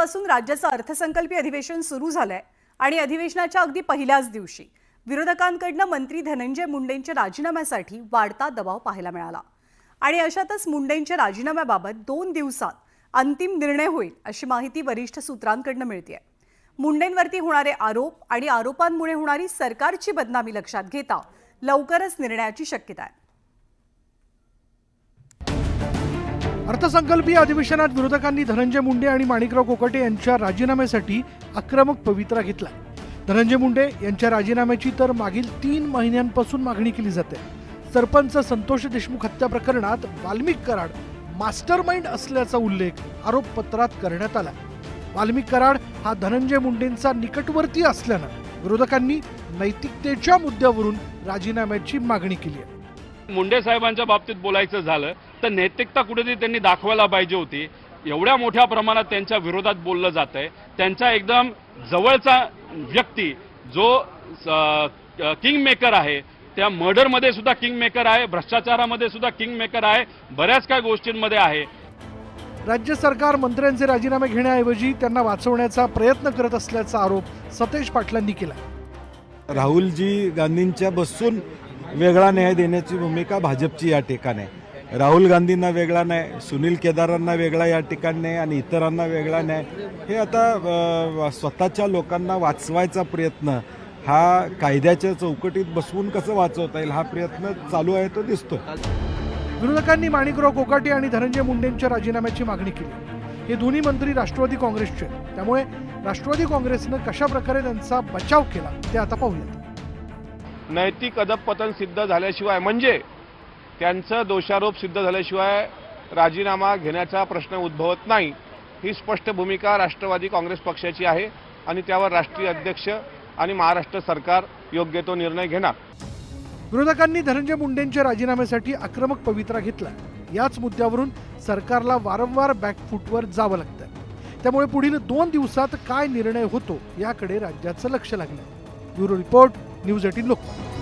आजपासून राज्याचं अर्थसंकल्पीय अधिवेशन सुरू झालंय आणि अधिवेशनाच्या अगदी पहिल्याच दिवशी विरोधकांकडून मंत्री धनंजय मुंडेंच्या राजीनाम्यासाठी वाढता दबाव पाहायला मिळाला आणि अशातच मुंडेंच्या राजीनाम्याबाबत 2 दिवसात अंतिम निर्णय होईल अशी माहिती वरिष्ठ सूत्रांकडून मिळतेय। मुंडेंवरती होणारे आरोप आणि आरोपांमुळे होणारी सरकारची बदनामी लक्षात घेता लवकरच निर्णयाची शक्यता आहे। अर्थसंकल्पीय अधिवेशनात विरोधकांनी धनंजय मुंडे आणि माणिकराव कोकाटे यांच्या राजीनाम्यासाठी आक्रमक पवित्रा घेतला। धनंजय मुंडे यांच्या राजीनाम्याची तर मागील 3 महिन्यांपासून मागणी केली जाते। सरपंच संतोष देशमुख हत्या प्रकरणात वाल्मिक कराड मास्टरमाइंड असल्याचा उल्लेख आरोपपत्रात करण्यात आला। वाल्मिक कराड हा धनंजय मुंडेंचा निकटवर्ती असल्यानं विरोधकांनी नैतिकतेच्या मुद्द्यावरून राजीनाम्याची मागणी केली आहे। मुंडे साहेबांच्या बाबतीत बोलायचं झालं तर नैतिकता कुठेतरी त्यांनी दाखवायला पाहिजे होती। एवढ्या मोठ्या प्रमाणात त्यांच्या विरोधात बोललं जात आहे। त्यांचा एकदम जवळचा व्यक्ती जो किंग मेकर आहे, त्या मर्डरमध्ये सुद्धा किंग मेकर आहे, भ्रष्टाचारामध्ये सुद्धा किंग मेकर आहे, बऱ्याच काही गोष्टींमध्ये आहे। राज्य सरकार मंत्र्यांचे राजीनामे घेण्याऐवजी त्यांना वाचवण्याचा प्रयत्न करत असल्याचा आरोप सतेज पाटलांनी केला। राहुलजी गांधींच्या बसून वेगळा न्याय देण्याची भूमिका भाजपची या ठिकाणी आहे। राहुल गांधींना वेगळा न्याय, सुनील केदारांना वेगळा या ठिकाणी न्याय आणि इतरांना वेगळा न्याय, हे आता स्वतःच्या लोकांना वाचवायचा प्रयत्न हा कायद्याच्या चौकटीत बसवून कसं वाचवता येईल हा प्रयत्न चालू आहे, तो दिसतो। विरोधकांनी माणिकराव कोकाटे आणि धनंजय मुंडेंच्या राजीनाम्याची मागणी केली। हे दोन्ही मंत्री राष्ट्रवादी काँग्रेसचे, त्यामुळे राष्ट्रवादी काँग्रेसनं कशा प्रकारे त्यांचा बचाव केला ते आता पाहूयात। नैतिक अधपतन सिद्ध झाल्याशिवाय म्हणजे त्यांचं दोषारोप सिद्ध झाल्याशिवाय राजीनामा घेण्याचा प्रश्न उद्भवत नाही, ही स्पष्ट भूमिका राष्ट्रवादी काँग्रेस पक्षाची आहे आणि त्यावर राष्ट्रीय अध्यक्ष आणि महाराष्ट्र सरकार योग्य तो निर्णय घेणार। विरोधकांनी धनंजय मुंडेंच्या राजीनाम्यासाठी आक्रमक पवित्रा घेतला। याच मुद्द्यावरून सरकारला वारंवार बॅकफूटवर जावं लागतं, त्यामुळे पुढील 2 दिवसात काय निर्णय होतो याकडे राज्याचं लक्ष लागलं। Bureau report, news 18 Lokmat.